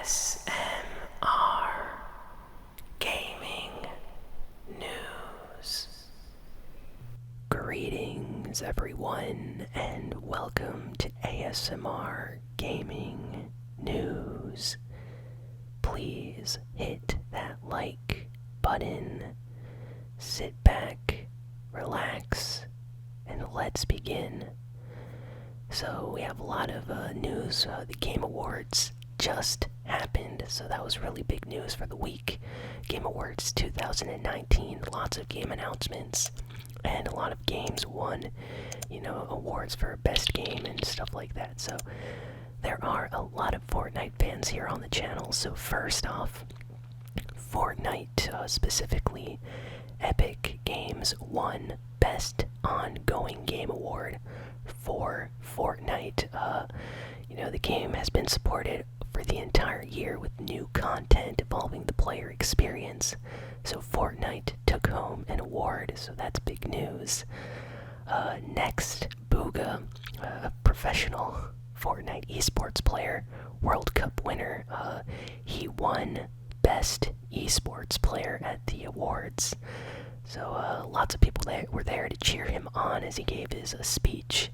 ASMR Gaming News. Greetings, everyone, and welcome to ASMR Gaming News. Please hit that like button, sit back, relax, and let's begin. So we have a lot of news. The Game Awards just happened, so that was really big news for the week. Game Awards 2019, lots of game announcements, and a lot of games won, awards for best game and stuff like that. So there are a lot of Fortnite fans here on the channel. So first off, Fortnite, specifically Epic Games, won Best Ongoing Game Award for Fortnite. The game has been supported for the entire year with new content evolving the player experience. So Fortnite took home an award, so that's big news. Next, Booga, a professional Fortnite esports player, World Cup winner. He won Best Esports Player at the awards. So lots of people were there to cheer him on as he gave his speech.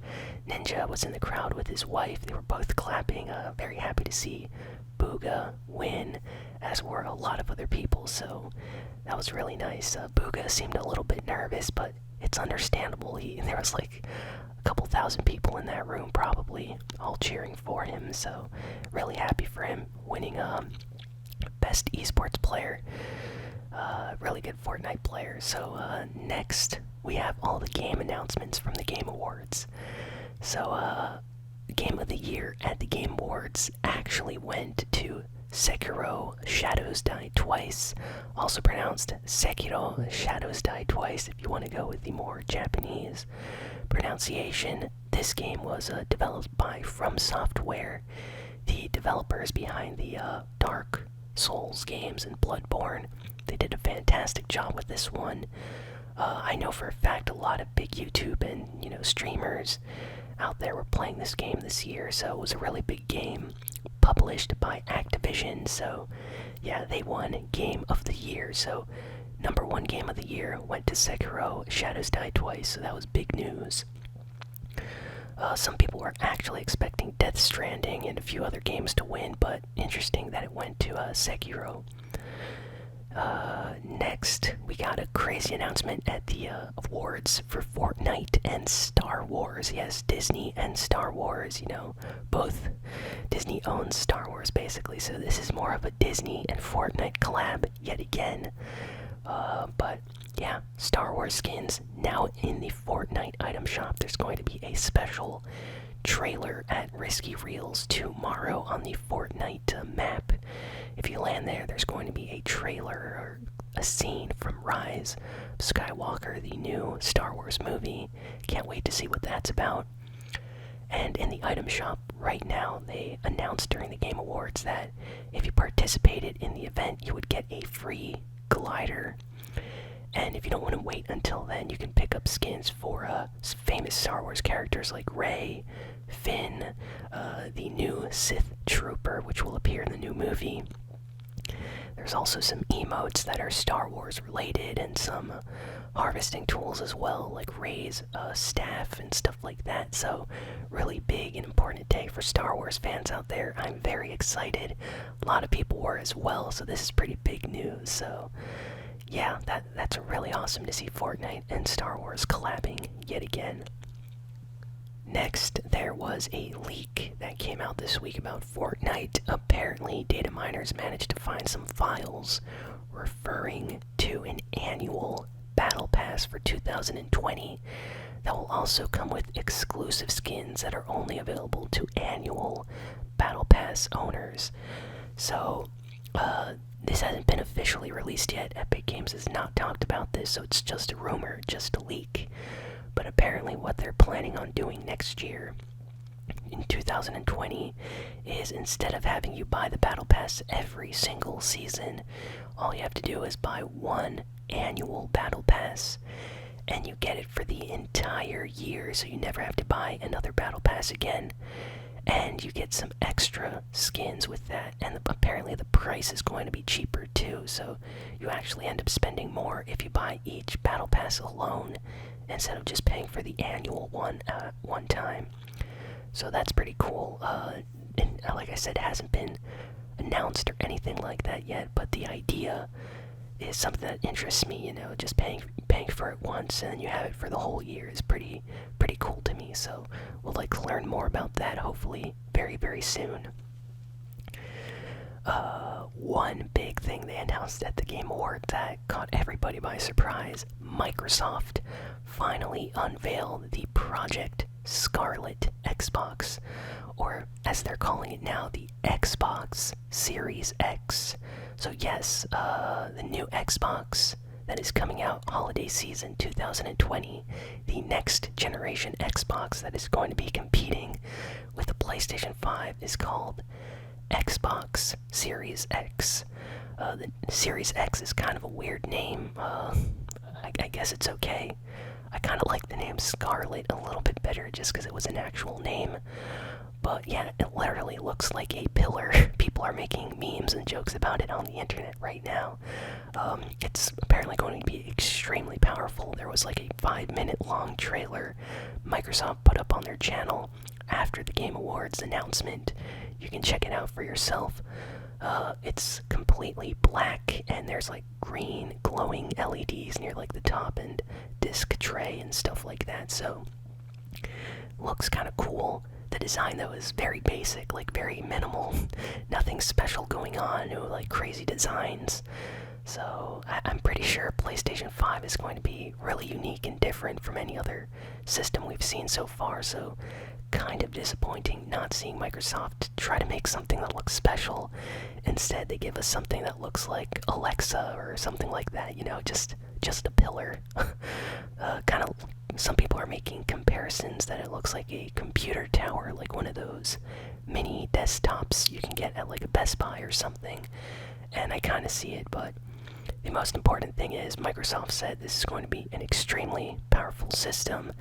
Ninja was in the crowd with his wife. They were both clapping, very happy to see Booga win, as were a lot of other people. So that was really nice. Booga seemed a little bit nervous, but it's understandable. There was like a couple thousand people in that room probably all cheering for him. So really happy for him winning Best Esports Player. Really good Fortnite player. So next we have all the game announcements from the Game Awards. So Game of the Year at the Game Awards actually went to Sekiro Shadows Die Twice, also pronounced Sekiro Shadows Die Twice if you want to go with the more Japanese pronunciation. This game was developed by From Software, the developers behind the Dark Souls games and Bloodborne. They did a fantastic job with this one. I know for a fact a lot of big YouTube and streamers out there were playing this game this year, so it was a really big game published by Activision. So yeah, they won Game of the Year. So number one Game of the Year went to Sekiro Shadows Die Twice, so that was big news. Some people were actually expecting Death Stranding and a few other games to win, but interesting that it went to Sekiro. Next, we got a crazy announcement at the awards for Fortnite and Star Wars. Yes, Disney and Star Wars, both Disney owns Star Wars basically, so this is more of a Disney and Fortnite collab yet again. But yeah, Star Wars skins now in the Fortnite item shop. There's going to be a special trailer at Risky Reels tomorrow on the Fortnite map. If you land there, there's going to be a trailer or a scene from Rise of Skywalker, the new Star Wars movie. Can't wait to see what that's about. And in the item shop right now, they announced during the Game Awards that if you participated in the event, you would get a free glider. And if you don't want to wait until then, you can pick up skins for famous Star Wars characters like Rey, Finn, the new Sith Trooper, which will appear in the new movie. There's also some emotes that are Star Wars related and some harvesting tools as well, like Rey's staff and stuff like that. So really big and important day for Star Wars fans out there. I'm very excited. A lot of people were as well, so this is pretty big news. So yeah, that's really awesome to see Fortnite and Star Wars collabing yet again. Next, there was a leak that came out this week about Fortnite. Apparently, data miners managed to find some files referring to an annual battle pass for 2020 that will also come with exclusive skins that are only available to annual battle pass owners. So, this hasn't been officially released yet. Epic Games has not talked about this, so it's just a rumor, just a leak. But apparently what they're planning on doing next year, in 2020, is instead of having you buy the Battle Pass every single season, all you have to do is buy one annual Battle Pass, and you get it for the entire year, so you never have to buy another Battle Pass again. and you get some extra skins with that, and apparently the price is going to be cheaper too, so you actually end up spending more if you buy each battle pass alone instead of just paying for the annual one one time. So that's pretty cool. And like I said, it hasn't been announced or anything like that yet, but the idea is something that interests me. Just paying for it once and then you have it for the whole year is pretty cool to me. So we'll learn more about that hopefully very, very soon. One big thing they announced at the Game Awards that caught everybody by surprise: Microsoft finally unveiled the Project Scarlet Xbox, or as they're calling it now, the Xbox Series X. So yes, the new Xbox that is coming out holiday season 2020, the next generation Xbox that is going to be competing with the PlayStation 5 is called Xbox Series X. The Series X is kind of a weird name. I guess it's okay. I kind of like the name Scarlet a little bit better just because it was an actual name. But yeah, it literally looks like a pillar. People are making memes and jokes about it on the internet right now. It's apparently going to be extremely powerful. There was a 5-minute long trailer Microsoft put up on their channel after the Game Awards announcement. You can check it out for yourself. It's completely black, and there's green glowing LEDs near the top and disc tray and stuff like that. So looks kind of cool. The design though is very basic, very minimal. Nothing special going on, no crazy designs. So I'm pretty sure PlayStation 5 is going to be really unique and different from any other system we've seen so far. So kind of disappointing not seeing Microsoft try to make something that looks special. Instead, they give us something that looks like Alexa or something like that, just a pillar. Kind of, some people are making comparisons that it looks like a computer tower, like one of those mini desktops you can get at a Best Buy or something. And I kind of see it, but the most important thing is Microsoft said this is going to be an extremely powerful system,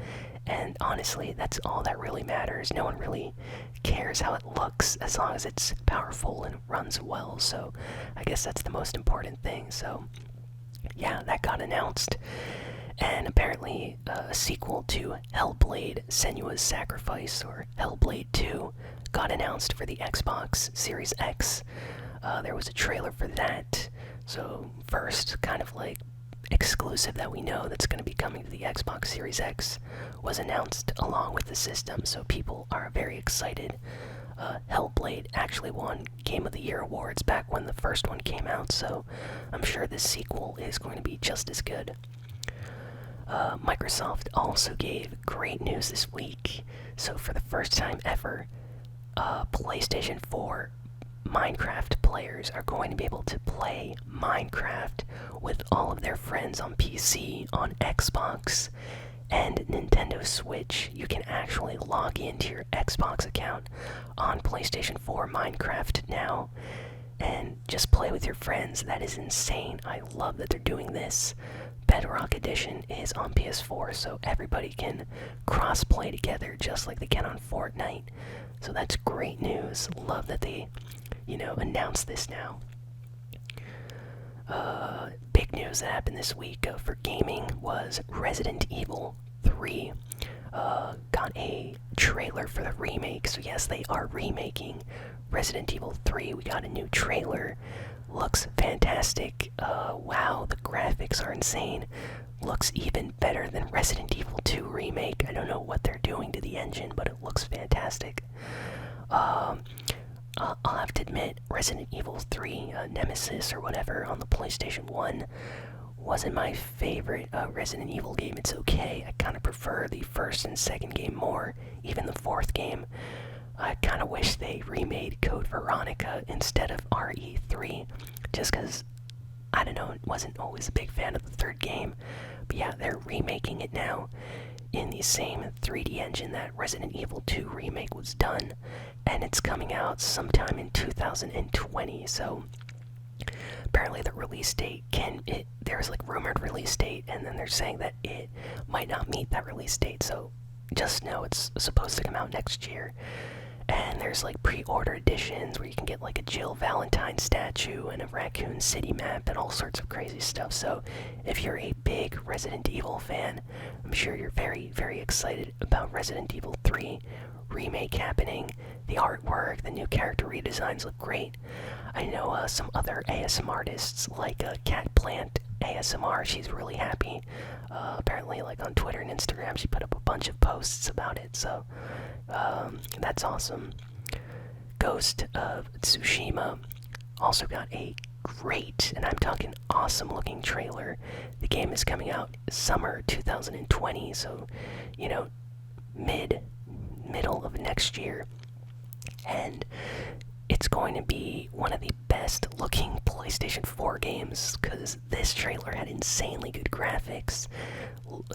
and honestly, that's all that really matters. No one really cares how it looks as long as it's powerful and runs well, so I guess that's the most important thing. So yeah, that got announced, and apparently a sequel to Hellblade: Senua's Sacrifice, or Hellblade 2, got announced for the Xbox Series X. There was a trailer for that. So first kind of exclusive that we know that's going to be coming to the Xbox Series X was announced along with the system, so people are very excited. Hellblade actually won Game of the Year awards back when the first one came out, so I'm sure this sequel is going to be just as good. Microsoft also gave great news this week. So for the first time ever, PlayStation 4 Minecraft players are going to be able to play Minecraft with all of their friends on PC, on Xbox, and Nintendo Switch. You can actually log into your Xbox account on PlayStation 4 Minecraft now and just play with your friends. That is insane. I love that they're doing this. Bedrock Edition is on PS4, so everybody can cross-play together just like they can on Fortnite. So that's great news. Love that they announced this now. Big news that happened this week for gaming was Resident Evil 3 got a trailer for the remake. So yes, they are remaking Resident Evil 3. We got a new trailer. Looks fantastic. Wow, the graphics are insane. Looks even better than Resident Evil 2 Remake. I don't know what they're doing to the engine, but it looks fantastic. I'll have to admit, Resident Evil 3 Nemesis or whatever on the PlayStation 1 wasn't my favorite Resident Evil game. It's okay. I kind of prefer the first and second game more, even the fourth game. I kind of wish they remade Code Veronica instead of RE3, just because, I don't know, wasn't always a big fan of the third game. But yeah, they're remaking it now in the same 3D engine that Resident Evil 2 Remake was done, and it's coming out sometime in 2020, so apparently the release date there's rumored release date, and then they're saying that it might not meet that release date, so just know it's supposed to come out next year. And there's like pre-order editions where you can get like a Jill Valentine statue and a Raccoon City map and all sorts of crazy stuff. So if you're a big Resident Evil fan, I'm sure you're very, very excited about Resident Evil 3 Remake happening. The artwork, the new character redesigns look great. I know some other ASM artists like Cat Plant ASMR. She's really happy. Apparently, like on Twitter and Instagram, she put up a bunch of posts about it. So that's awesome. Ghost of Tsushima also got a great, and I'm talking awesome looking trailer. The game is coming out summer 2020, so you know, middle of next year. And it's going to be one of the best looking PlayStation 4 games because this trailer had insanely good graphics.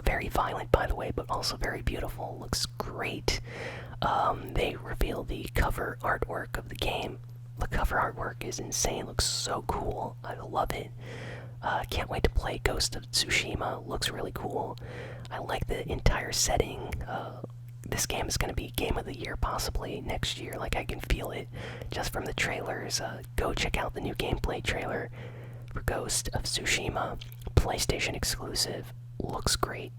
Very violent, by the way, but also very beautiful. Looks great. They reveal the cover artwork of the game. The cover artwork is insane. Looks so cool. I love it. Can't wait to play Ghost of Tsushima. Looks really cool. I like the entire setting. This game is going to be Game of the Year possibly next year. Like, I can feel it just from the trailers. Go check out the new gameplay trailer for Ghost of Tsushima. PlayStation exclusive. Looks great.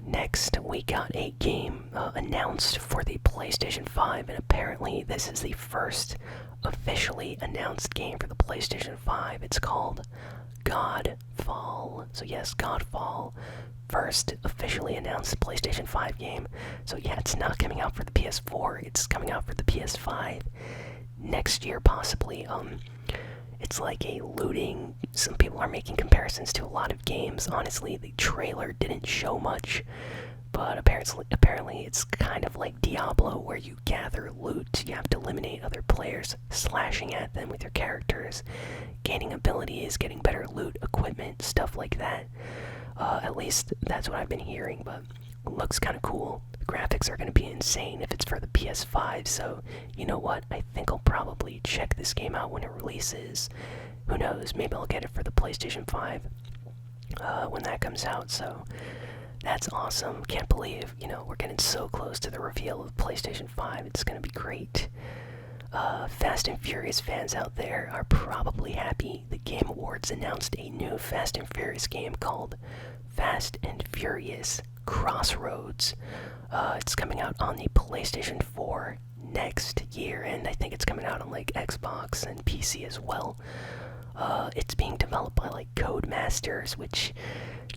Next, we got a game announced for the PlayStation 5, and apparently this is the first officially announced game for the PlayStation 5. It's called Godfall. So yes, Godfall. First officially announced PlayStation 5 game. So yeah, it's not coming out for the PS4, it's coming out for the PS5 next year possibly. It's like a looting. Some people are making comparisons to a lot of games. Honestly, the trailer didn't show much, but apparently it's kind of like Diablo, where you gather loot. You have to eliminate other players, slashing at them with your characters, gaining abilities, getting better loot, equipment, stuff like that. At least that's what I've been hearing, but it looks kind of cool. The graphics are going to be insane if it's for the PS5, so you know what? I think I'll probably check this game out when it releases. Who knows? Maybe I'll get it for the PlayStation 5 when that comes out, so that's awesome. Can't believe, we're getting so close to the reveal of the PlayStation 5. It's going to be great. Fast and Furious fans out there are probably happy. The Game Awards announced a new Fast and Furious game called Fast and Furious Crossroads. It's coming out on the PlayStation 4 next year, and I think it's coming out on like Xbox and PC as well. It's being developed by like Codemasters, which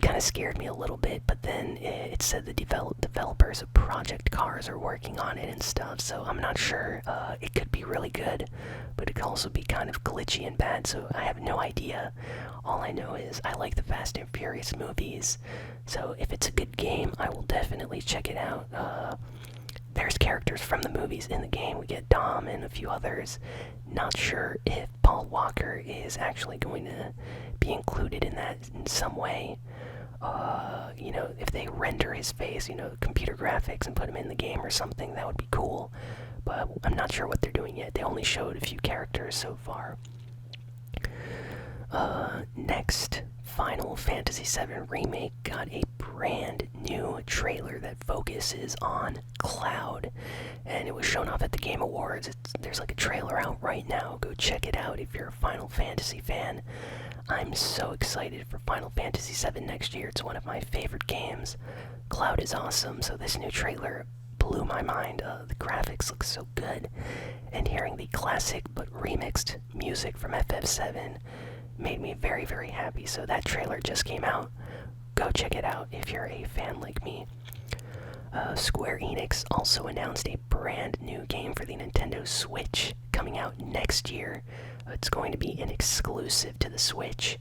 kind of scared me a little bit, but then it said the developers of Project Cars are working on it and stuff, so I'm not sure. It could be really good, but it could also be kind of glitchy and bad, so I have no idea. All I know is I like the Fast and Furious movies, so if it's a good game, I will definitely check it out. There's characters from the movies in the game. We get Dom and a few others. Not sure if Paul Walker is actually going to be included in that in some way. If they render his face, computer graphics and put him in the game or something, that would be cool. But I'm not sure what they're doing yet. They only showed a few characters so far. Next, Final Fantasy VII Remake got a brand new trailer that focuses on Cloud, and it was shown off at the Game Awards. There's like a trailer out right now. Go check it out if you're a Final Fantasy fan. I'm so excited for Final Fantasy VII next year. It's one of my favorite games. Cloud is awesome, so this new trailer blew my mind. The graphics look so good, and hearing the classic but remixed music from FF7 made me very, very happy. So that trailer just came out. Go check it out if you're a fan like me. Square Enix also announced a brand new game for the Nintendo Switch coming out next year. It's going to be an exclusive to the Switch,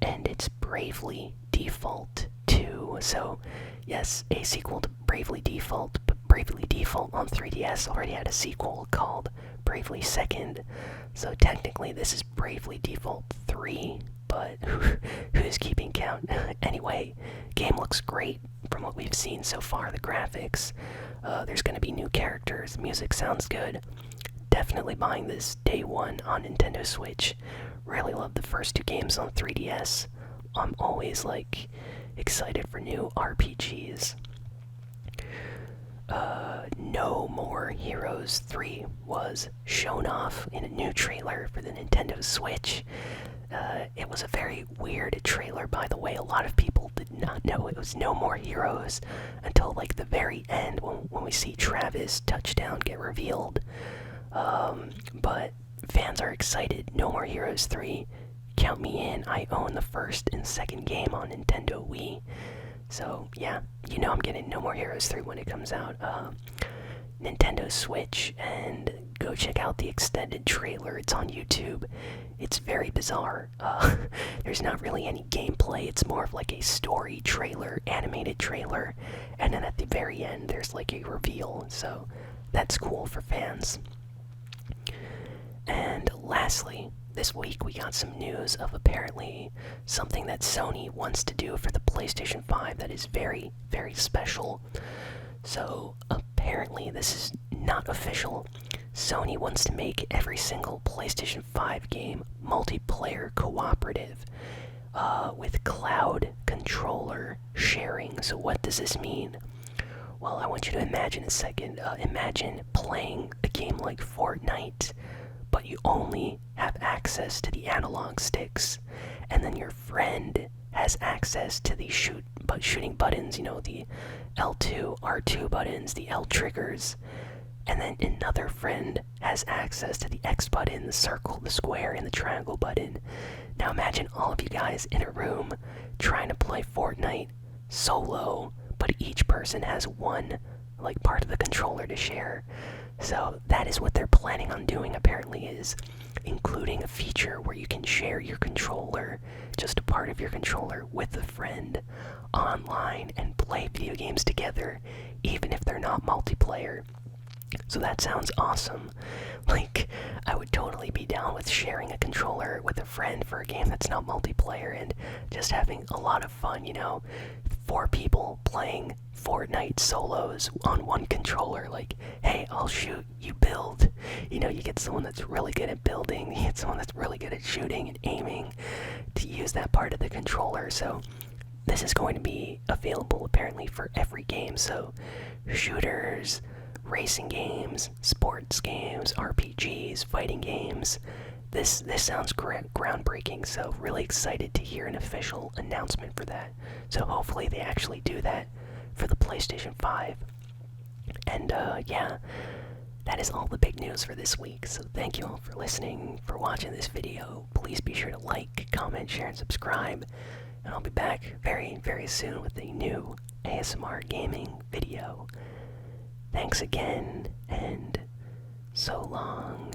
and it's Bravely Default 2. So, yes, a sequel to Bravely Default, but Bravely Default on 3DS already had a sequel called Bravely Second. So technically this is Bravely Default 3, but who's keeping count? Anyway, game looks great from what we've seen so far. The graphics, there's going to be new characters, music sounds good. Definitely buying this day one on Nintendo Switch. Really love the first two games on 3DS. I'm always excited for new RPGs. No More Heroes 3 was shown off in a new trailer for the Nintendo Switch. It was a very weird trailer, by the way. A lot of people did not know it was No More Heroes until like the very end when we see Travis touchdown get revealed. But fans are excited. No More Heroes 3. Count me in. I own the first and second game on Nintendo Wii. So yeah, you know I'm getting No More Heroes 3 when it comes out. Nintendo Switch, and go check out the extended trailer. It's on YouTube. It's very bizarre. There's not really any gameplay. It's more of like a story trailer, animated trailer, and then at the very end there's like a reveal. So that's cool for fans. And lastly, this week we got some news of apparently something that Sony wants to do for the PlayStation 5 that is very, very special. So apparently this is not official. Sony wants to make every single PlayStation 5 game multiplayer cooperative with cloud controller sharing. So what does this mean? Well, I want you to imagine a second. Imagine playing a game like Fortnite, but you only have access to the analog sticks, and then your friend has access to the shooting buttons, you know, the L2, R2 buttons, the L triggers, and then another friend has access to the X button, the circle, the square, and the triangle button. Now imagine all of you guys in a room trying to play Fortnite solo, but each person has one like part of the controller to share. So that is what they're planning on doing, apparently, is including a feature where you can share your controller, just a part of your controller, with a friend online and play video games together, even if they're not multiplayer. So that sounds awesome. Like, I would totally be down with sharing a controller with a friend for a game that's not multiplayer and just having a lot of fun, you know? 4 people playing Fortnite solos on one controller. Like, hey, I'll shoot, you build. You know, you get someone that's really good at building, you get someone that's really good at shooting and aiming to use that part of the controller. So this is going to be available apparently for every game. So shooters, racing games, sports games, RPGs, fighting games. This sounds groundbreaking, so really excited to hear an official announcement for that. So hopefully they actually do that for the PlayStation 5. And yeah, that is all the big news for this week. So thank you all for listening, for watching this video. Please be sure to like, comment, share, and subscribe. And I'll be back very, very soon with a new ASMR Gaming video. Thanks again, and so long.